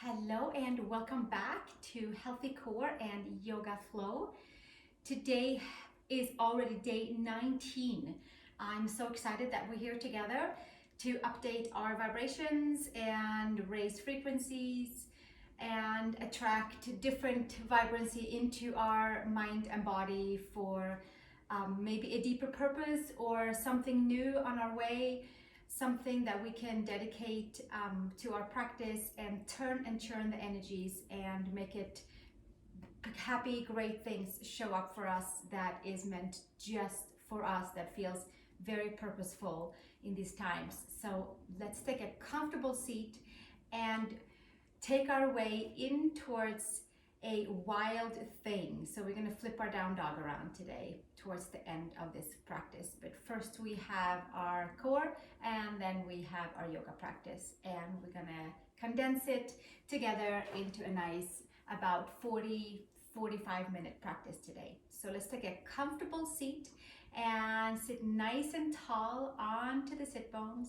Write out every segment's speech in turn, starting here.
Hello and welcome back to Healthy Core and Yoga Flow. Today is already day 19. I'm so excited that we're here together to update our vibrations and raise frequencies and attract different vibrancy into our mind and body for maybe a deeper purpose or something new on our way, something that we can dedicate to our practice and turn and churn the energies and make it happy, great things show up for us that is meant just for us, that feels very purposeful in these times. So let's take a comfortable seat and take our way in towards a wild thing. So we're going to flip our down dog around today towards the end of this practice. But first we have our core and then we have our yoga practice, and we're going to condense it together into a nice about 45 minute practice today. So let's take a comfortable seat and sit nice and tall onto the sit bones.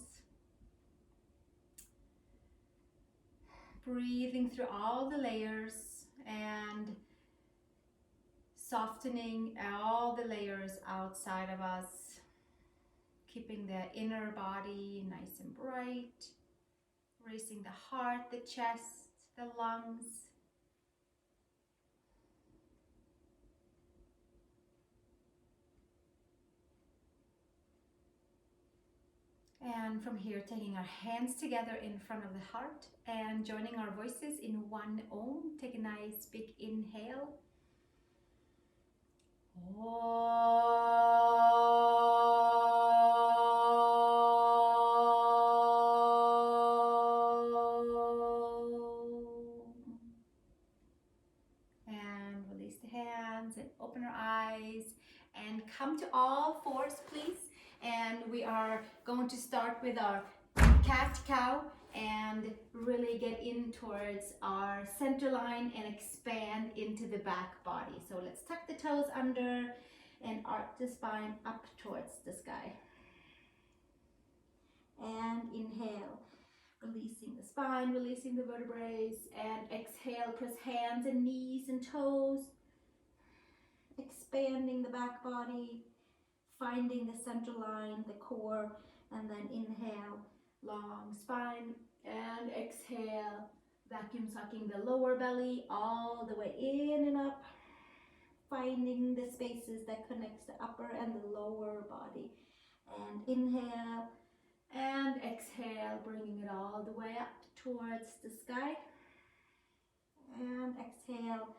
Breathing through all the layers and softening all the layers outside of us, keeping the inner body nice and bright, raising the heart, the chest, the lungs. And from here, taking our hands together in front of the heart and joining our voices in one Om. Take a nice big inhale. And release the hands and open our eyes and come to all fours, please. And we are going to start with our cat-cow and really get in towards our center line and expand into the back body. So let's tuck the toes under and arch the spine up towards the sky. And inhale, releasing the spine, releasing the vertebrae, and exhale, press hands and knees and toes, expanding the back body, finding the center line, the core, and then inhale, long spine, and exhale, vacuum sucking the lower belly all the way in and up, finding the spaces that connects the upper and the lower body. And inhale and exhale, bringing it all the way up towards the sky. And exhale,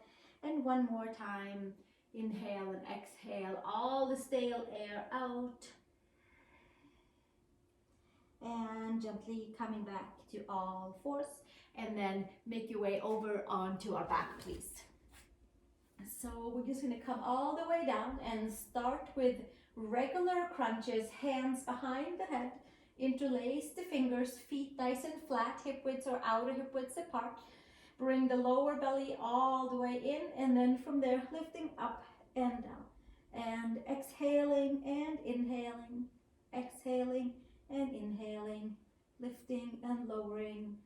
and one more time. Inhale and exhale all the stale air out. And gently coming back to all fours, and then make your way over onto our back, please. So we're just going to come all the way down and start with regular crunches, hands behind the head, interlace the fingers, feet nice and flat, hip widths or outer hip widths apart. Bring the lower belly all the way in, and then from there lifting up and down, and exhaling and inhaling, exhaling and inhaling, lifting and lowering,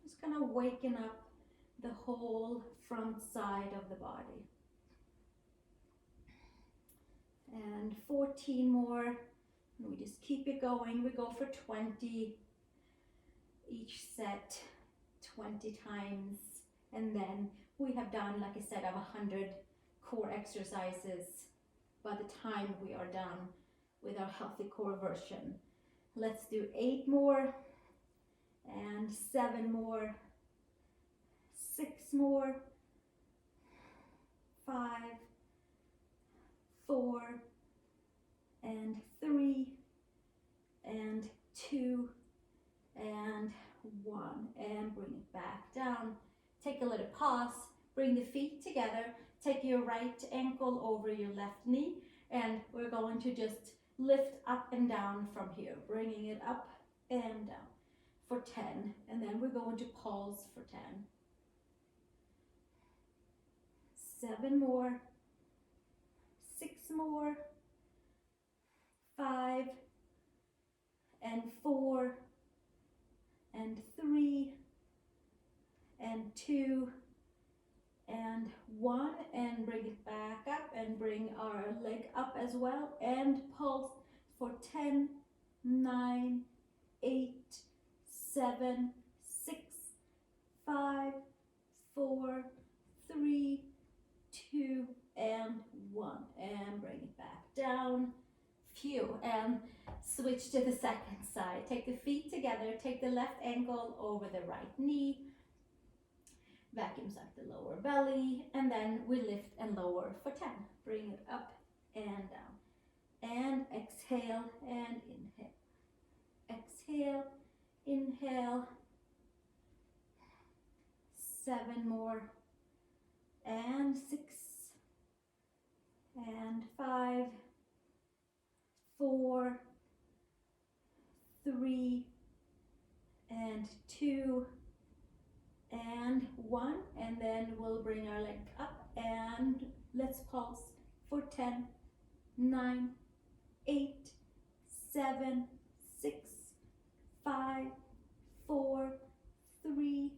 just kind of waking up the whole front side of the body. And 14 more, we just keep it going. We go for 20 each set, 20 times, and then we have done, like I said, of 100 core exercises by the time we are done with our healthy core version. Let's do 8 more, and 7 more, 6 more, 5, 4, and 3, and 2, and 1, and bring it back down. Take a little pause, bring the feet together, take your right ankle over your left knee, and we're going to just lift up and down from here, bringing it up and down for 10, and then we're going to pause for 10. 7 more, 6 more, 5, and 4, and 3, and and 2 and 1, and bring it back up and bring our leg up as well, and pulse for 10, 9, 8, 7, 6, 5, 4, 3, 2, and 1, and bring it back down. Phew, and switch to the second side. Take the feet together, take the left ankle over the right knee, vacuum suck the lower belly, and then we lift and lower for 10. Bring it up and down, and exhale and inhale. Exhale, inhale, 7 more, and 6, and 5, 4, 3, and 2, and 1, and then we'll bring our leg up and let's pulse for 10, 9, 8, 7, 6, 5, 4, 3,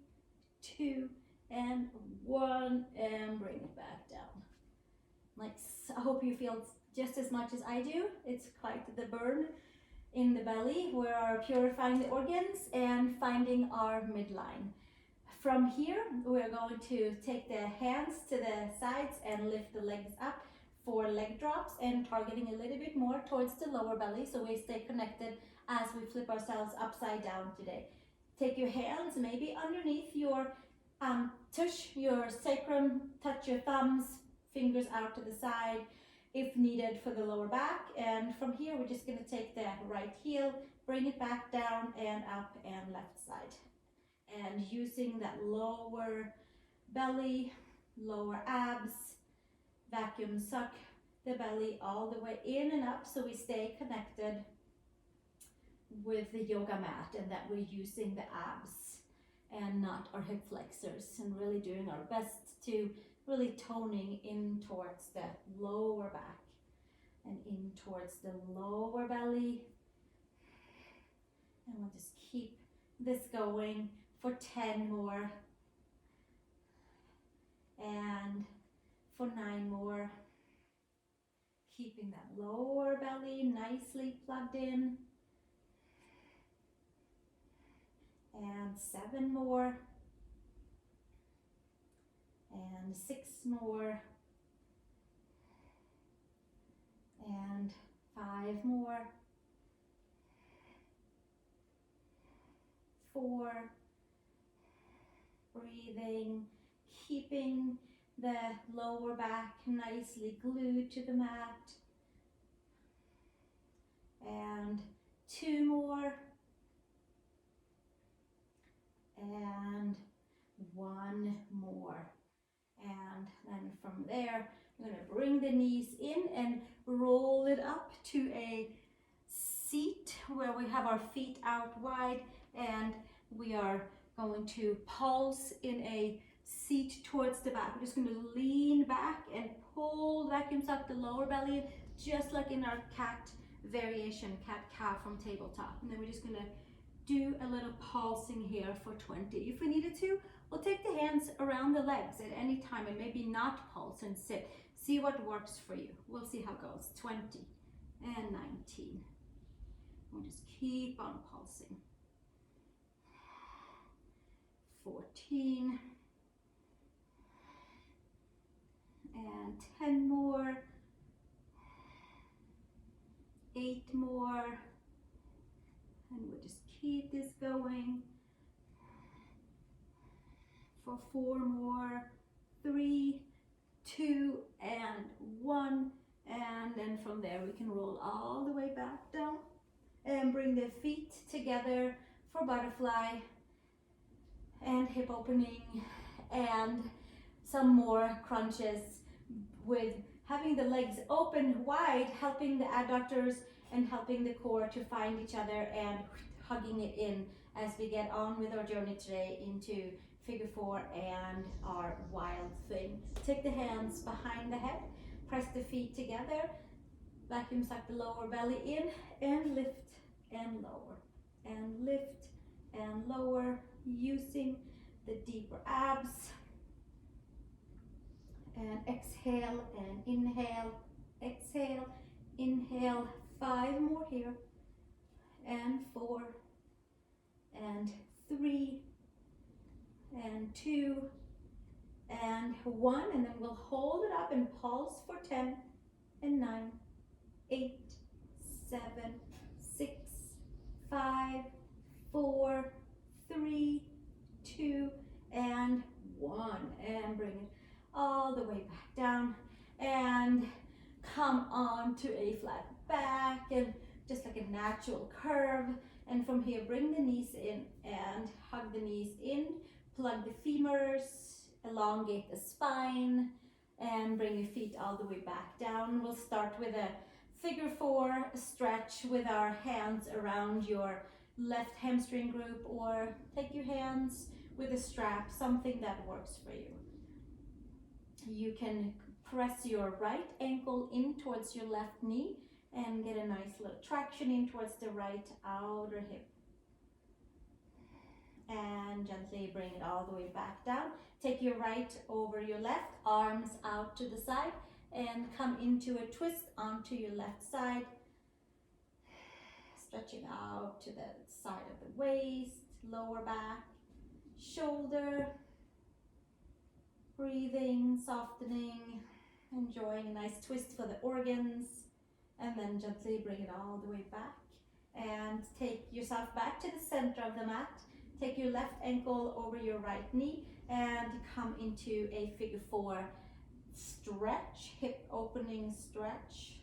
2, and 1, and bring it back down. Nice. I hope you feel just as much as I do. It's quite the burn in the belly. We're purifying the organs and finding our midline. From here, we're going to take the hands to the sides and lift the legs up for leg drops, and targeting a little bit more towards the lower belly so we stay connected as we flip ourselves upside down today. Take your hands maybe underneath your tush, your sacrum, touch your thumbs, fingers out to the side if needed for the lower back. And from here, we're just going to take the right heel, bring it back down and up, and left side. And using that lower belly, lower abs, vacuum suck the belly all the way in and up so we stay connected with the yoga mat, and that we're using the abs and not our hip flexors, and really doing our best to really toning in towards the lower back and in towards the lower belly. And we'll just keep this going for 10 more, and for 9 more, keeping that lower belly nicely plugged in, and 7 more, and 6 more, and 5 more, 4, breathing, keeping the lower back nicely glued to the mat, and 2 more, and 1 more. And then from there, I'm going to bring the knees in and roll it up to a seat where we have our feet out wide, and we are going to pulse in a seat towards the back. We're just going to lean back and pull, vacuum suck the lower belly in, just like in our cat variation, cat-cow from tabletop. And then we're just going to do a little pulsing here for 20. If we needed to, we'll take the hands around the legs at any time and maybe not pulse and sit. See what works for you. We'll see how it goes. 20 and 19. We'll just keep on pulsing. 14 and 10 more, 8 more, and we'll just keep this going for 4 more, 3, 2, and 1, and then from there we can roll all the way back down and bring the feet together for butterfly and hip opening, and some more crunches with having the legs open wide, helping the adductors and helping the core to find each other and hugging it in as we get on with our journey today into figure 4 and our wild thing. Take the hands behind the head, press the feet together, vacuum suck the lower belly in, and lift and lower, and lift and lower, using the deeper abs. And exhale and inhale, exhale, inhale. 5 more here, and 4, and 3, and 2, and 1, and then we'll hold it up and pulse for 10, and 9, 8, 7, 6, 5, 4, 3, 2, and 1, and bring it all the way back down, and come on to a flat back, and just like a natural curve. And from here, bring the knees in and hug the knees in, plug the femurs, elongate the spine, and bring your feet all the way back down. We'll start with a figure 4 stretch with our hands around your left hamstring group, or take your hands with a strap, something that works for you. You can press your right ankle in towards your left knee and get a nice little traction in towards the right outer hip. And gently bring it all the way back down. Take your right over your left, arms out to the side, and come into a twist onto your left side. Stretching out to the side of the waist, lower back, shoulder. Breathing, softening, enjoying a nice twist for the organs, and then gently bring it all the way back and take yourself back to the center of the mat. Take your left ankle over your right knee and come into a figure 4 stretch, hip opening stretch.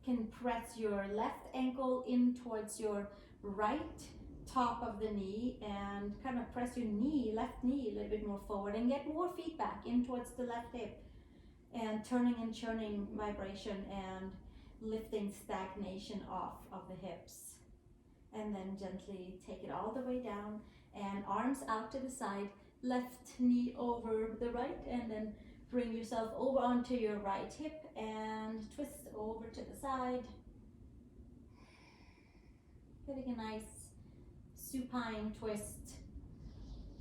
You can press your left ankle in towards your right top of the knee and kind of press your knee, left knee a little bit more forward, and get more feedback in towards the left hip, and turning and churning vibration and lifting stagnation off of the hips. And then gently take it all the way down and arms out to the side, left knee over the right, and then bring yourself over onto your right hip and twist over to the side. Getting a nice supine twist,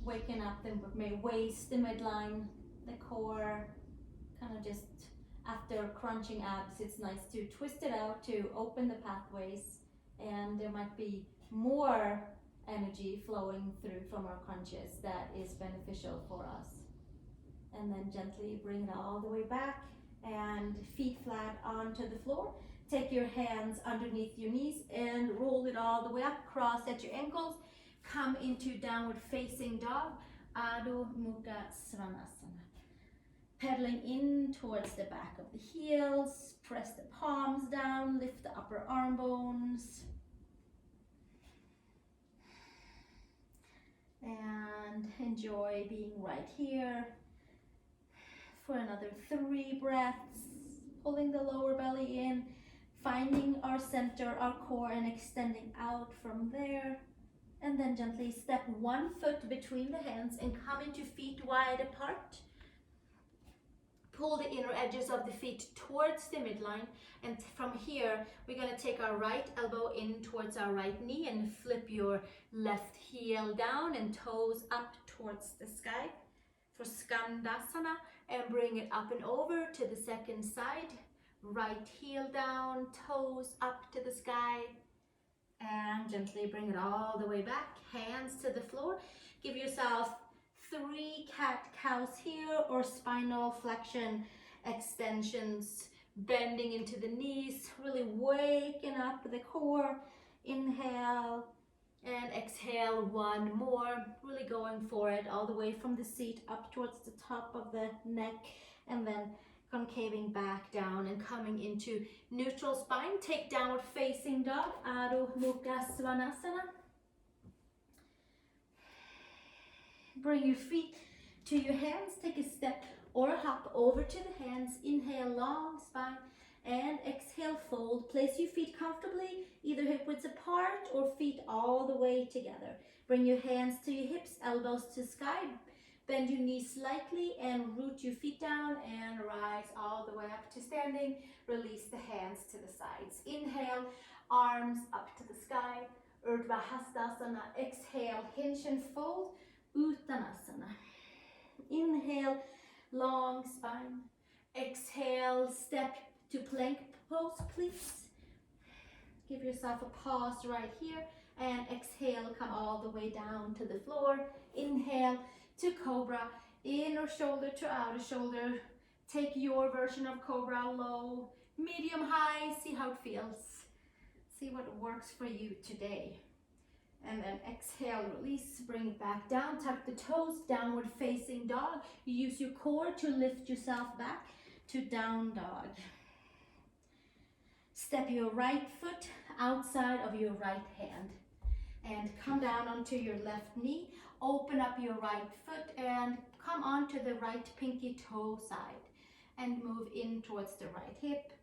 waking up the waist, the midline, the core, kind of just after crunching abs, it's nice to twist it out to open the pathways, and there might be more energy flowing through from our crunches that is beneficial for us. And then gently bring it all the way back and feet flat onto the floor. Take your hands underneath your knees and roll it all the way up, cross at your ankles, come into downward facing dog, Adho Mukha Svanasana. Pedaling in towards the back of the heels, press the palms down, lift the upper arm bones. And enjoy being right here for another 3 breaths, pulling the lower belly in, finding our center, our core, and extending out from there. And then gently step 1 foot between the hands and come into feet wide apart. Pull the inner edges of the feet towards the midline, and from here we're going to take our right elbow in towards our right knee and flip your left heel down and toes up towards the sky for Skandasana, and bring it up and over to the second side. Right heel down, toes up to the sky, and gently bring it all the way back, hands to the floor. Give yourself 3 cat-cows here, or spinal flexion extensions, bending into the knees, really waking up the core. Inhale and exhale 1 more, really going for it all the way from the seat up towards the top of the neck, and then concaving back down and coming into neutral spine. Take downward facing dog, Adho Mukha Svanasana. Bring your feet to your hands, take a step or a hop over to the hands. Inhale, long spine, and exhale, fold. Place your feet comfortably, either hip widths apart or feet all the way together. Bring your hands to your hips, elbows to sky. Bend your knees slightly and root your feet down and rise all the way up to standing. Release the hands to the sides. Inhale, arms up to the sky, Urdhva Hastasana. Exhale, hinge and fold. Uttanasana. Inhale, long spine. Exhale, step to plank pose, please. Give yourself a pause right here and exhale, come all the way down to the floor. Inhale to cobra, inner shoulder to outer shoulder. Take your version of cobra, low, medium, high, see how it feels. See what works for you today. And then exhale, release, bring it back down, tuck the toes, downward facing dog. You use your core to lift yourself back to down dog. Step your right foot outside of your right hand and come down onto your left knee. Open up your right foot and come onto the right pinky toe side and move in towards the right hip.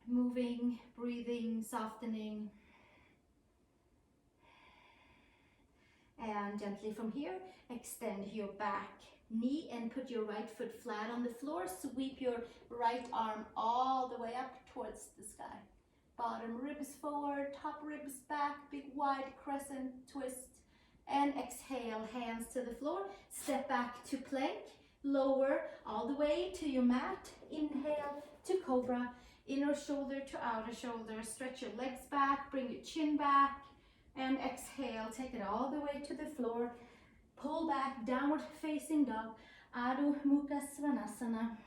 Moving, breathing, softening. And gently from here, extend your back knee and put your right foot flat on the floor. Sweep your right arm all the way up towards the sky. Bottom ribs forward, top ribs back, big wide crescent twist. And exhale, hands to the floor. Step back to plank. Lower all the way to your mat. Inhale to cobra. Inner shoulder to outer shoulder. Stretch your legs back, bring your chin back. And exhale, take it all the way to the floor. Pull back, downward facing dog. Adho Mukha Svanasana.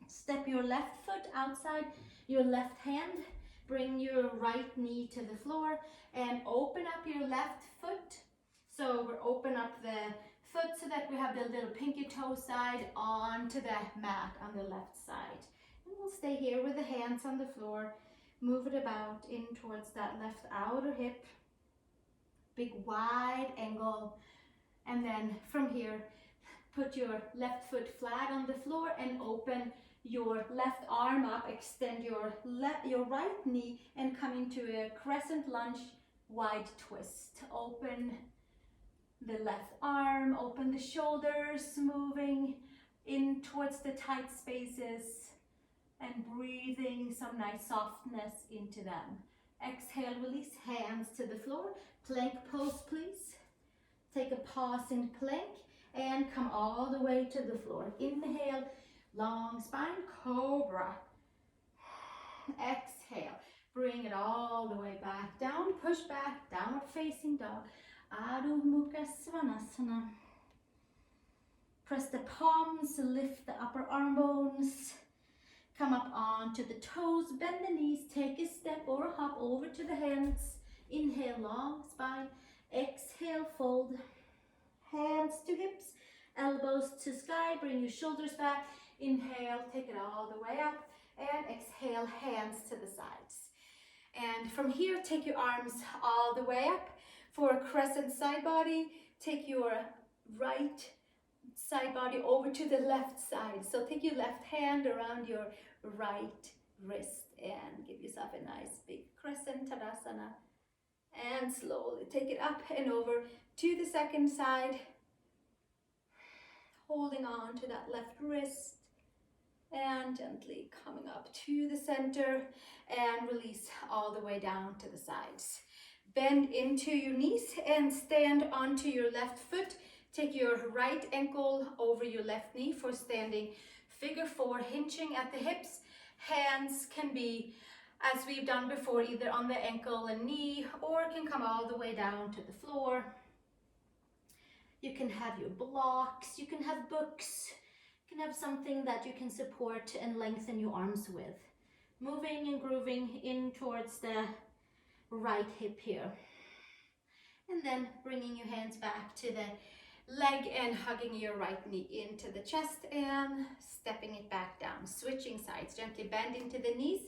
Step your left foot outside your left hand. Bring your right knee to the floor and open up your left foot. So we're open up the foot so that we have the little pinky toe side onto the mat on the left side. And we'll stay here with the hands on the floor. Move it about in towards that left outer hip. Big wide angle. And then from here, put your left foot flat on the floor and open your left arm up. Extend your right knee and come into a crescent lunge, wide twist. Open the left arm, open the shoulders, moving in towards the tight spaces. And breathing some nice softness into them. Exhale, release, hands to the floor. Plank pose, please. Take a pause in plank and come all the way to the floor. Inhale, long spine, cobra. Exhale, bring it all the way back down. Push back, downward facing dog. Adho Mukha Svanasana. Press the palms, lift the upper arm bones. Come up onto the toes, bend the knees, take a step or a hop over to the hands. Inhale, long spine. Exhale, fold. Hands to hips, elbows to sky. Bring your shoulders back. Inhale, take it all the way up. And exhale, hands to the sides. And from here, take your arms all the way up for a crescent side body. Take your right side body over to the left side. So take your left hand around your right wrist and give yourself a nice big crescent Tadasana. And slowly take it up and over to the second side. Holding on to that left wrist and gently coming up to the center and release all the way down to the sides. Bend into your knees and stand onto your left foot. Take your right ankle over your left knee for standing figure four, hinging at the hips. Hands can be, as we've done before, either on the ankle and knee, or can come all the way down to the floor. You can have your blocks, you can have books, you can have something that you can support and lengthen your arms with. Moving and grooving in towards the right hip here. And then bringing your hands back to the leg and hugging your right knee into the chest and stepping it back down. Switching sides, gently bend into the knees.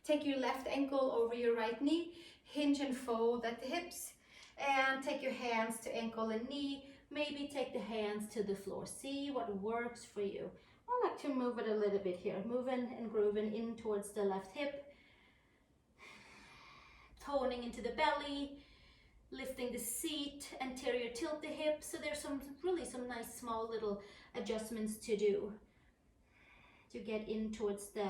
Take your left ankle over your right knee, hinge and fold at the hips, and take your hands to ankle and knee. Maybe take the hands to the floor. See what works for you. I like to move it a little bit here, moving and grooving in towards the left hip, toning into the belly, lifting the seat, anterior tilt the hips. So there's really some nice small little adjustments to do to get in towards the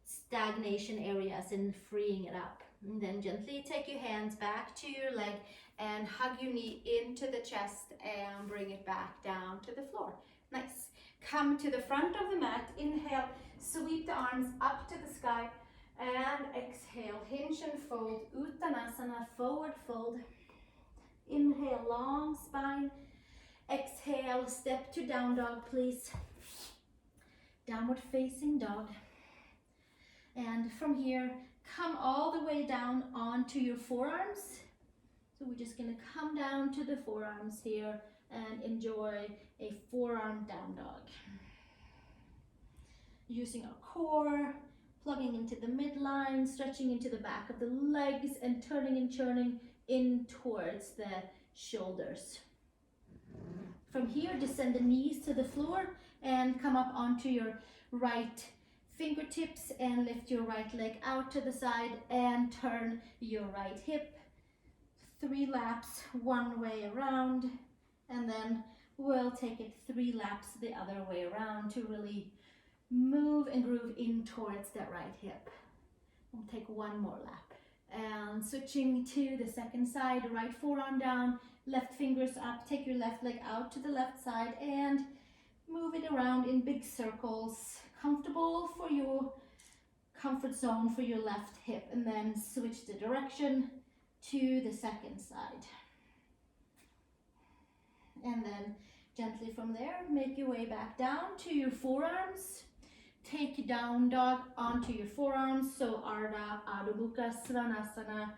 stagnation areas and freeing it up. And then gently take your hands back to your leg and hug your knee into the chest and bring it back down to the floor. Nice. Come to the front of the mat. Inhale, sweep the arms up to the sky. And exhale, hinge and fold. Uttanasana, forward fold. Inhale, long spine. Exhale, step to down dog, please. Downward facing dog. And from here, come all the way down onto your forearms. So we're just gonna come down to the forearms here and enjoy a forearm down dog. Using our core, plugging into the midline, stretching into the back of the legs and turning and churning in towards the shoulders. From here, descend the knees to the floor and come up onto your right fingertips and lift your right leg out to the side and turn your right hip. 3 laps one way around, and then we'll take it 3 laps the other way around to really move and groove in towards that right hip. We'll take 1 more lap. And switching to the second side, right forearm down, left fingers up, take your left leg out to the left side and move it around in big circles, comfortable for your comfort zone for your left hip, and then switch the direction to the second side. And then gently from there, make your way back down to your forearms. Take down dog onto your forearms, so Ardha Adho Mukha Svanasana.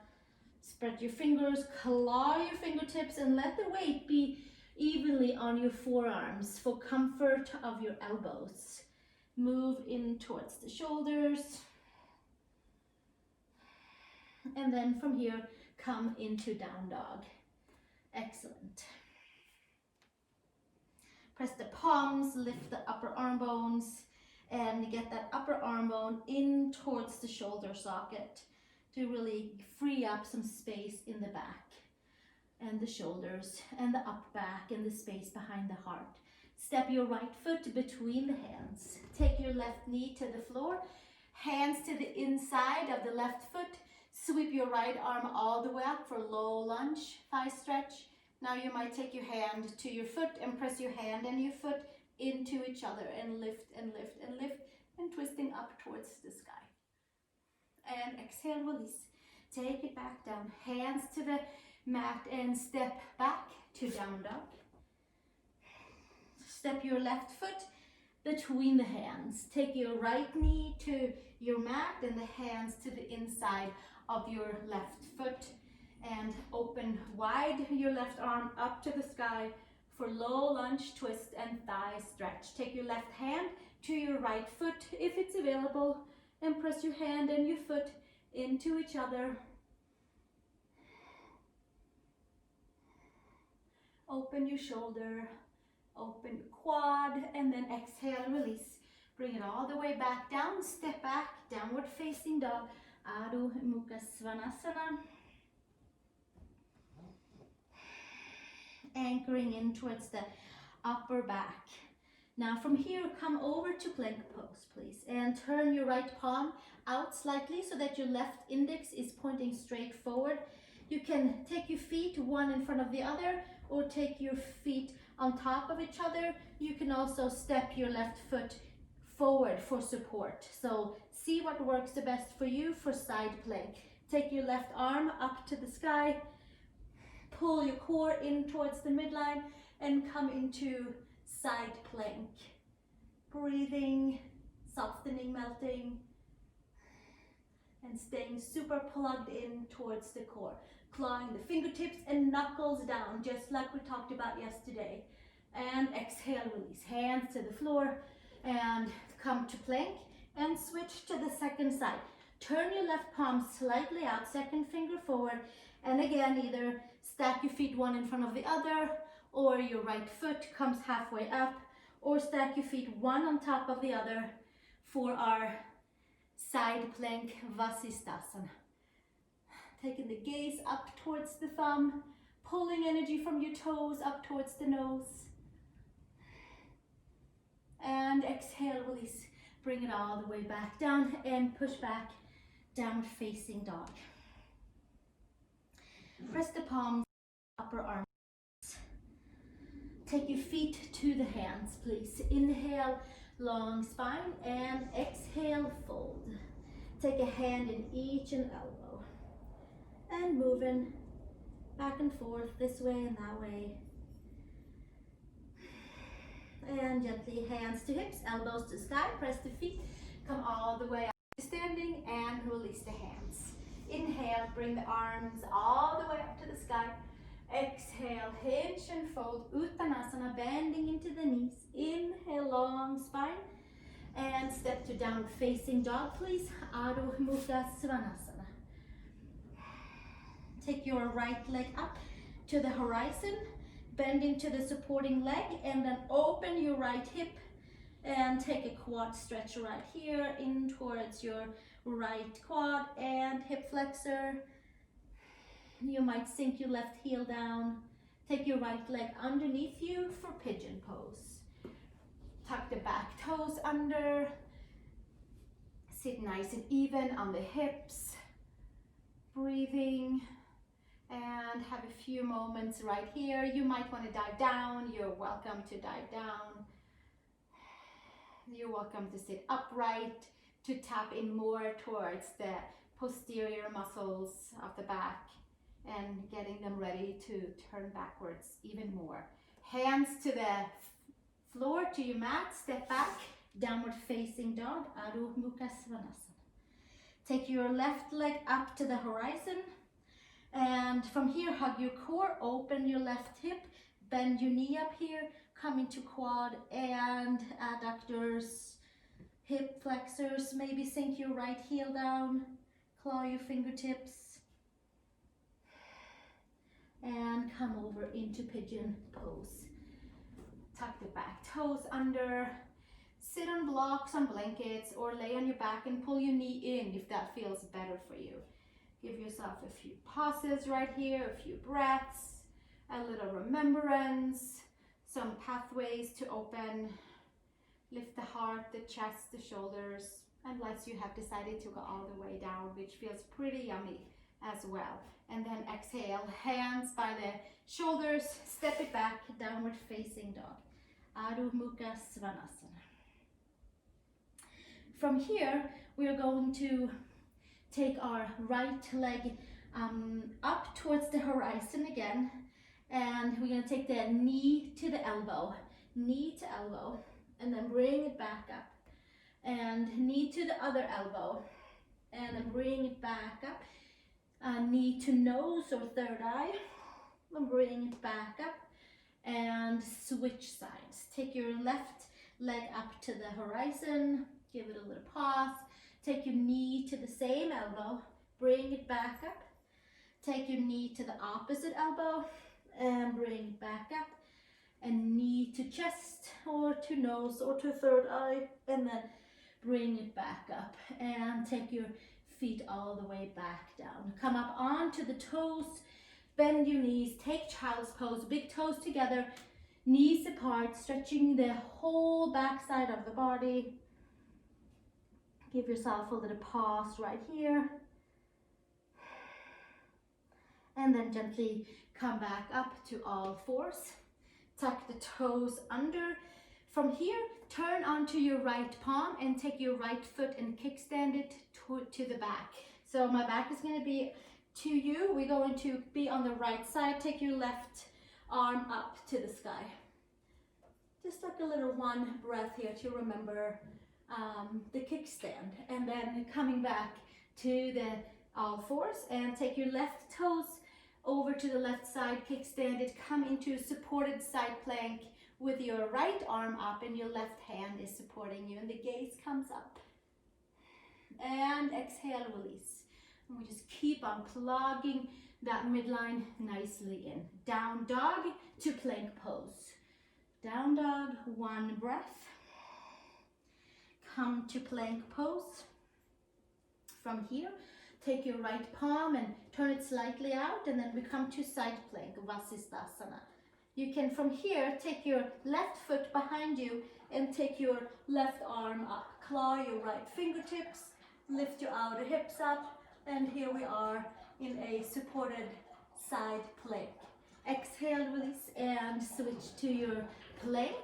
Spread your fingers, claw your fingertips, and let the weight be evenly on your forearms for comfort of your elbows. Move in towards the shoulders. And then from here, come into down dog. Excellent. Press the palms, lift the upper arm bones, and get that upper arm bone in towards the shoulder socket to really free up some space in the back and the shoulders and the up back and the space behind the heart. Step your right foot between the hands. Take your left knee to the floor, hands to the inside of the left foot. Sweep your right arm all the way up for low lunge, thigh stretch. Now you might take your hand to your foot and press your hand and your foot into each other and lift and lift and lift and twisting up towards the sky. And exhale, release. Take it back down. Hands to the mat and step back to down dog. Step your left foot between the hands. Take your right knee to your mat and the hands to the inside of your left foot. And open wide your left arm up to the sky for low lunge, twist and thigh stretch. Take your left hand to your right foot if it's available and press your hand and your foot into each other. Open your shoulder, open your quad, and then exhale, release. Bring it all the way back down, step back, downward facing dog, Adho Mukha Svanasana. Anchoring in towards the upper back. Now from here, come over to plank pose, please, and turn your right palm out slightly so that your left index is pointing straight forward. You can take your feet one in front of the other or take your feet on top of each other. You can also step your left foot forward for support. So see what works the best for you for side plank. Take your left arm up to the sky. Pull your core in towards the midline and come into side plank. Breathing, softening, melting, and staying super plugged in towards the core. Clawing the fingertips and knuckles down, just like we talked about yesterday. And exhale, release. Hands to the floor and come to plank and switch to the second side. Turn your left palm slightly out, second finger forward, and again, either stack your feet one in front of the other, or your right foot comes halfway up, or stack your feet one on top of the other for our side plank Vasisthasana. Taking the gaze up towards the thumb, pulling energy from your toes up towards the nose. And exhale, release. Bring it all the way back down and push back, downward facing dog. press the palms, upper arm. Take your feet to the hands, please. Inhale, long spine, and exhale, fold. Take a hand in each and elbow. And moving back and forth this way and that way. And gently hands to hips, elbows to sky, press the feet, come all the way up to standing and release the hands. Inhale, bring the arms all the way up to the sky. Exhale, hinge and fold, Uttanasana, bending into the knees. Inhale, long spine, and step to downward facing dog, please. Adho Mukha Svanasana. Take your right leg up to the horizon, bend into the supporting leg, and then open your right hip and take a quad stretch right here in towards your right quad and hip flexor. You might sink your left heel down. Take your right leg underneath you for pigeon pose. Tuck the back toes under. Sit nice and even on the hips. Breathing. And have a few moments right here. You might want to dive down. You're welcome to dive down. You're welcome to sit upright, to tap in more towards the posterior muscles of the back and getting them ready to turn backwards even more. Hands to the floor, to your mat, step back, downward facing dog, Adho Mukha Svanasana. Take your left leg up to the horizon. And from here, hug your core, open your left hip, bend your knee up here, come into quad and adductors, hip flexors, maybe sink your right heel down, claw your fingertips, and come over into pigeon pose. Tuck the back toes under, sit on blocks, on blankets, or lay on your back and pull your knee in if that feels better for you. Give yourself a few pauses right here, a few breaths, a little remembrance, some pathways to open. Lift the heart, the chest, the shoulders, unless you have decided to go all the way down, which feels pretty yummy as well. And then exhale, hands by the shoulders, step it back, downward facing dog. Adho Mukha Svanasana. From here, we are going to take our right leg up towards the horizon again, and we're going to take the knee to the elbow, knee to elbow, and then bring it back up, and knee to the other elbow, and then bring it back up, knee to nose or third eye, and bring it back up, and switch sides. Take your left leg up to the horizon, give it a little pause. Take your knee to the same elbow, bring it back up. Take your knee to the opposite elbow and bring it back up. And knee to chest or to nose or to third eye, and then bring it back up. And take your feet all the way back down. Come up onto the toes, bend your knees, take child's pose, big toes together, knees apart, stretching the whole back side of the body. Give yourself a little pause right here. And then gently come back up to all fours. Tuck the toes under. From here, turn onto your right palm and take your right foot and kickstand it to the back. So my back is going to be to you. We're going to be on the right side. Take your left arm up to the sky. Just like a little one breath here to remember the kickstand, and then coming back to the all fours and take your left toes over to the left side, kickstand it, come into supported side plank with your right arm up and your left hand is supporting you, and the gaze comes up. And exhale, release. And we just keep on plugging that midline nicely in. Down dog to plank pose. Down dog, one breath. Come to plank pose. From here, take your right palm and turn it slightly out, and then we come to side plank, Vasisthasana. You can from here take your left foot behind you and take your left arm up. Claw your right fingertips, lift your outer hips up, and here we are in a supported side plank. Exhale, release, and switch to your plank.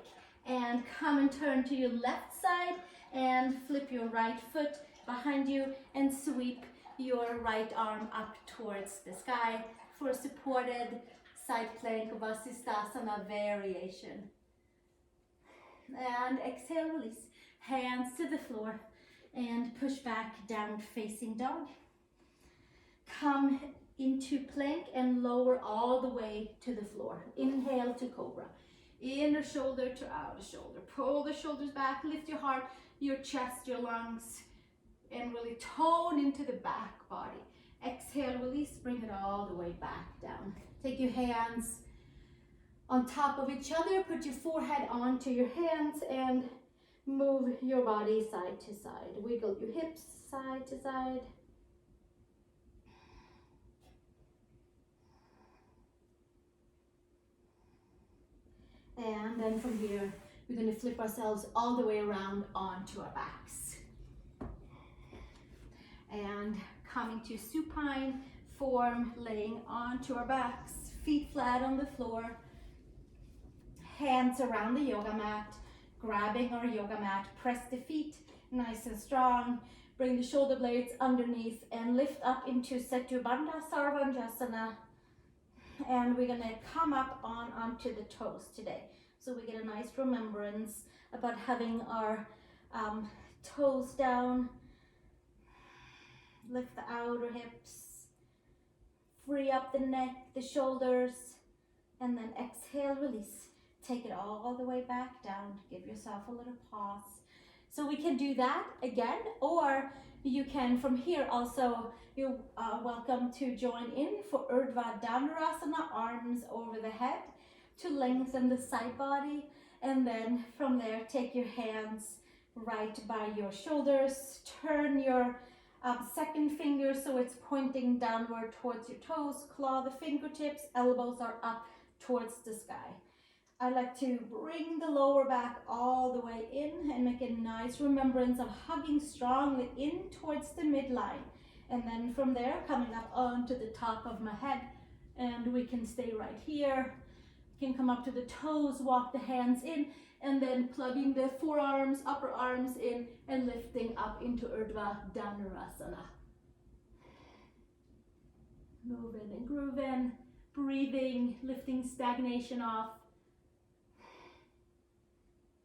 And come and turn to your left side and flip your right foot behind you and sweep your right arm up towards the sky for a supported side plank Vasisthasana variation. And exhale, release. Hands to the floor and push back, downward facing dog. Come into plank and lower all the way to the floor. Inhale to cobra. Inner shoulder to outer shoulder. Pull the shoulders back, lift your heart, your chest, your lungs, and really tone into the back body. Exhale, release, bring it all the way back down. Take your hands on top of each other, put your forehead onto your hands and move your body side to side. Wiggle your hips side to side. And then from here, we're going to flip ourselves all the way around onto our backs. And coming to supine form, laying onto our backs, feet flat on the floor, hands around the yoga mat, grabbing our yoga mat, press the feet nice and strong, bring the shoulder blades underneath and lift up into Setu Bandha Sarvanjasana. And we're gonna come up onto the toes today. So we get a nice remembrance about having our toes down, lift the outer hips, free up the neck, the shoulders, and then exhale, release. Take it all the way back down. Give yourself a little pause. So we can do that again, or you can from here also, you're welcome to join in for Urdhva Dhanurasana, arms over the head to lengthen the side body. And then from there, take your hands right by your shoulders, turn your second finger so it's pointing downward towards your toes, claw the fingertips, elbows are up towards the sky. I like to bring the lower back all the way in and make a nice remembrance of hugging strongly in towards the midline. And then from there, coming up onto the top of my head, and we can stay right here. You can come up to the toes, walk the hands in, and then plugging the forearms, upper arms in, and lifting up into Urdhva Dhanurasana. Moving and grooving, breathing, lifting stagnation off.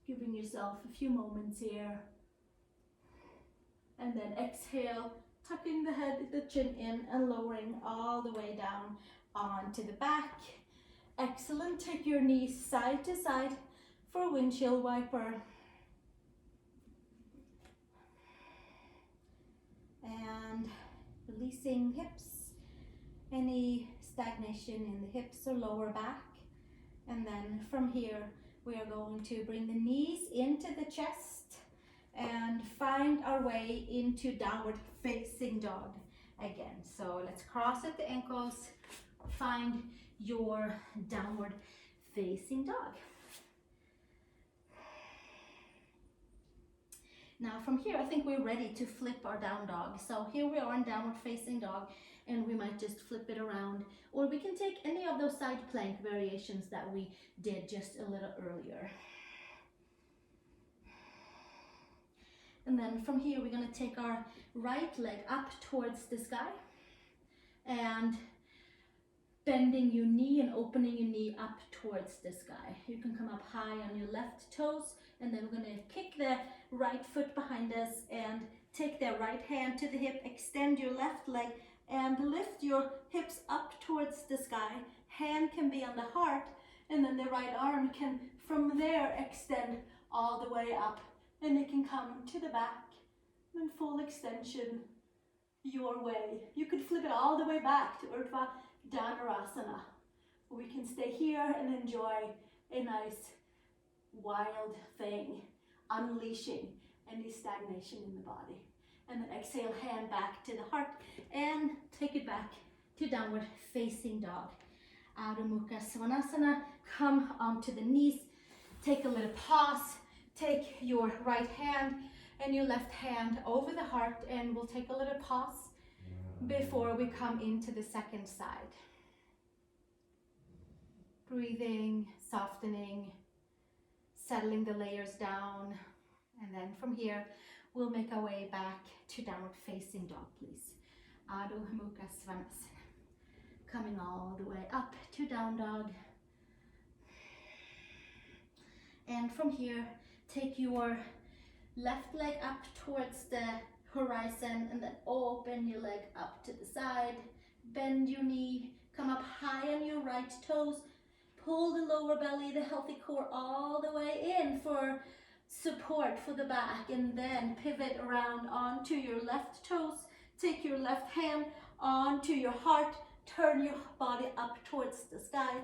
Giving yourself a few moments here. And then exhale, tucking the head, the chin in, and lowering all the way down onto the back. Excellent. Take your knees side to side for windshield wiper. And releasing hips, any stagnation in the hips or lower back. And then from here, we are going to bring the knees into the chest and find our way into downward facing dog again. So let's cross at the ankles, find your downward facing dog. Now from here, I think we're ready to flip our down dog. So here we are in downward facing dog, and we might just flip it around, or we can take any of those side plank variations that we did just a little earlier. And then from here, we're gonna take our right leg up towards the sky and bending your knee and opening your knee up towards the sky. You can come up high on your left toes, and then we're gonna kick the right foot behind us and take the right hand to the hip, extend your left leg and lift your hips up towards the sky. Hand can be on the heart, and then the right arm can from there extend all the way up, and it can come to the back in full extension your way. You could flip it all the way back to Urdhva Dhanurasana. We can stay here and enjoy a nice wild thing, unleashing any stagnation in the body. And then exhale, hand back to the heart and take it back to downward facing dog. Adho Mukha Svanasana, come onto the knees, take a little pause, take your right hand and your left hand over the heart, and we'll take a little pause before we come into the second side. Breathing, softening, settling the layers down. And then from here, we'll make our way back to downward facing dog, please. Adho Mukha Svanasana. Coming all the way up to down dog. And from here, take your left leg up towards the horizon and then open your leg up to the side. Bend your knee, come up high on your right toes. Pull the lower belly, the healthy core all the way in for support for the back, and then pivot around onto your left toes. Take your left hand onto your heart, turn your body up towards the sky,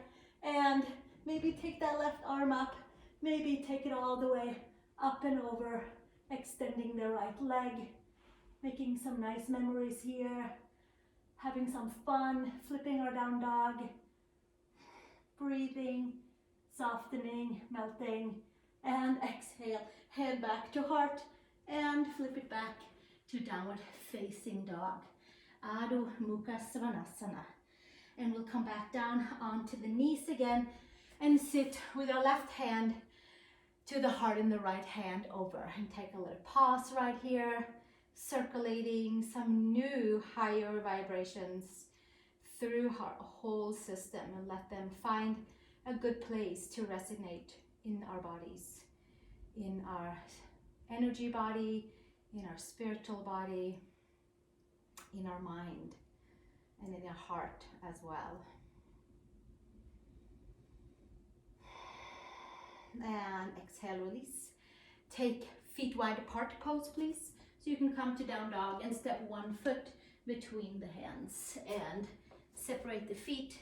and maybe take that left arm up, maybe take it all the way up and over, extending the right leg, making some nice memories here, having some fun, flipping our down dog, breathing, softening, melting, and exhale, head back to heart, and flip it back to downward facing dog. Adho Mukha Svanasana. And we'll come back down onto the knees again and sit with our left hand to the heart and the right hand over. And take a little pause right here, circulating some new higher vibrations through our whole system, and let them find a good place to resonate in our bodies, in our energy body, in our spiritual body, in our mind, and in our heart as well. And exhale, release. Take feet wide apart pose, please. So you can come to down dog and step one foot between the hands and separate the feet,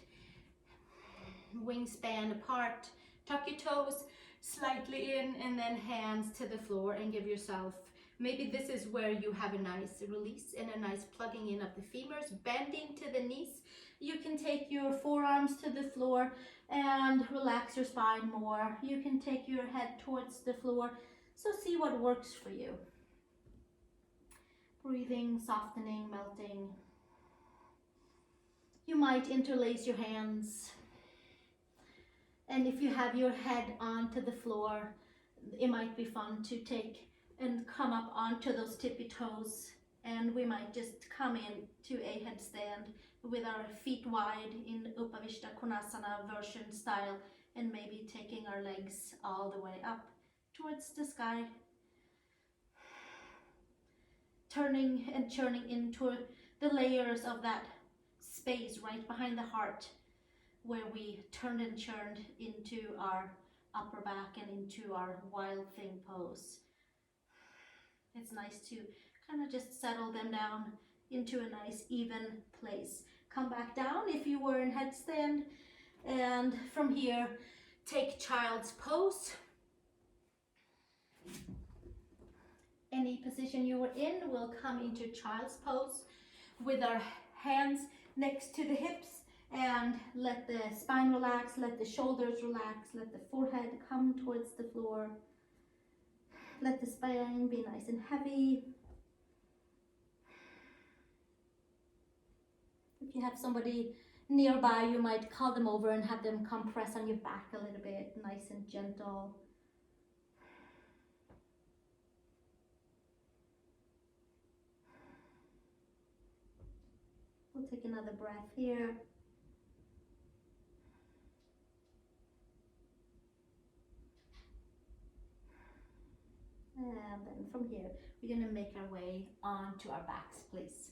wingspan apart, tuck your toes slightly in, and then hands to the floor, and give yourself, maybe this is where you have a nice release and a nice plugging in of the femurs, bending to the knees. You can take your forearms to the floor and relax your spine more. You can take your head towards the floor. So see what works for you. Breathing, softening, melting. You might interlace your hands. And if you have your head onto the floor, it might be fun to take and come up onto those tippy toes. And we might just come in to a headstand with our feet wide in Upavishta Konasana version style, and maybe taking our legs all the way up towards the sky. Turning and churning into the layers of that space right behind the heart, where we turned and churned into our upper back and into our Wildthing pose. It's nice to kind of just settle them down into a nice even place. Come back down if you were in headstand, and from here take child's pose. Any position you were in will come into child's pose with our hands next to the hips, and let the spine relax, let the shoulders relax, let the forehead come towards the floor. Let the spine be nice and heavy. If you have somebody nearby, you might call them over and have them come press on your back a little bit, nice and gentle. We'll take another breath here. And then from here, we're going to make our way onto our backs, please.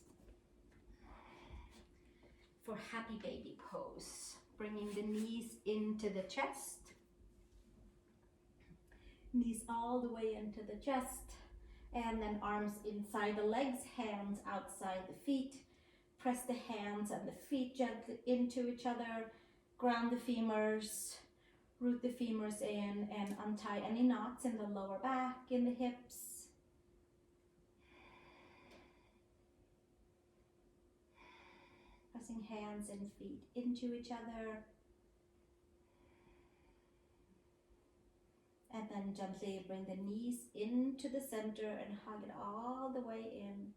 For happy baby pose, bringing the knees into the chest. Knees all the way into the chest, and then arms inside the legs, hands outside the feet. Press the hands and the feet gently into each other. Ground the femurs, root the femurs in, and untie any knots in the lower back, in the hips. Pressing hands and feet into each other. And then gently bring the knees into the center and hug it all the way in.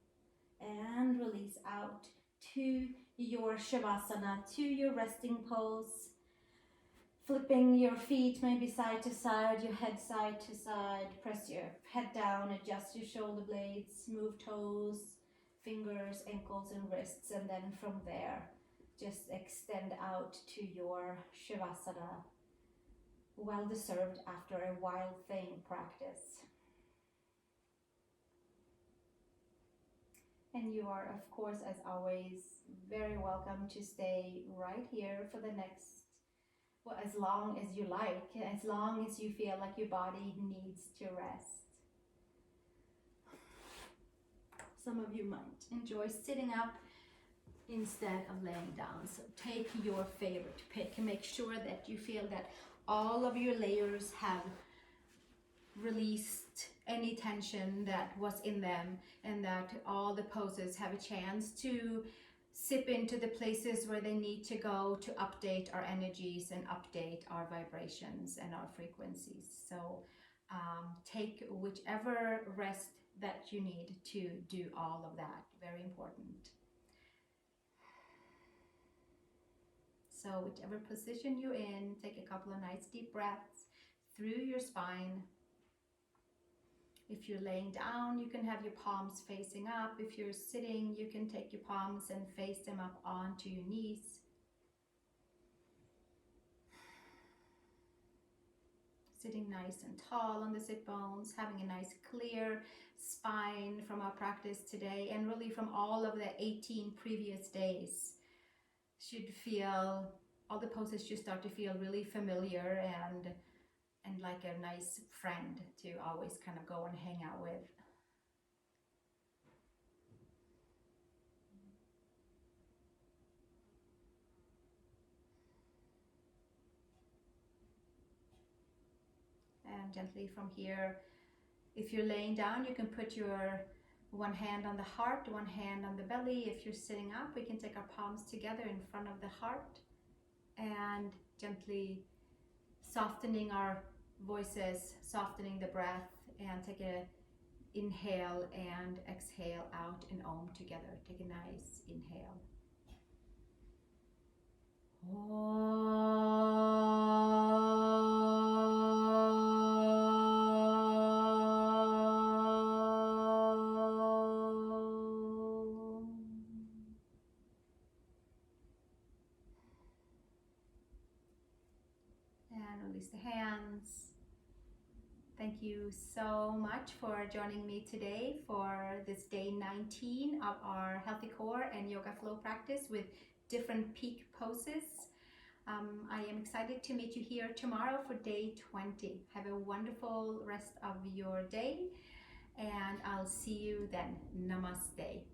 And release out to your Shavasana, to your resting pose. Flipping your feet maybe side to side, your head side to side, press your head down, adjust your shoulder blades, move toes, fingers, ankles and wrists, and then from there just extend out to your Shavasana. Well deserved after a Wildthing practice. And you are, of course, as always, very welcome to stay right here for the next, well, as long as you like, as long as you feel like your body needs to rest. Some of you might enjoy sitting up instead of laying down. So take your favorite pick and make sure that you feel that all of your layers have released any tension that was in them, and that all the poses have a chance to sip into the places where they need to go to update our energies and update our vibrations and our frequencies. So take whichever rest that you need to do all of that. Very important. So whichever position you're in, take a couple of nice deep breaths through your spine. If you're laying down, you can have your palms facing up. If you're sitting, you can take your palms and face them up onto your knees. Sitting nice and tall on the sit bones, having a nice clear spine from our practice today, and really from all of the 18 previous days. Should feel, all the poses should start to feel really familiar and like a nice friend to always kind of go and hang out with. And gently from here, if you're laying down, you can put your one hand on the heart, one hand on the belly. If you're sitting up, we can take our palms together in front of the heart and gently softening our voices, softening the breath, and take a inhale and exhale out and Om together. Take a nice inhale. And release the hands. Thank you so much for joining me today for this day 19 of our Healthy Core and Yoga Flow practice with different peak poses. I am excited to meet you here tomorrow for day 20. Have a wonderful rest of your day, and I'll see you then. Namaste.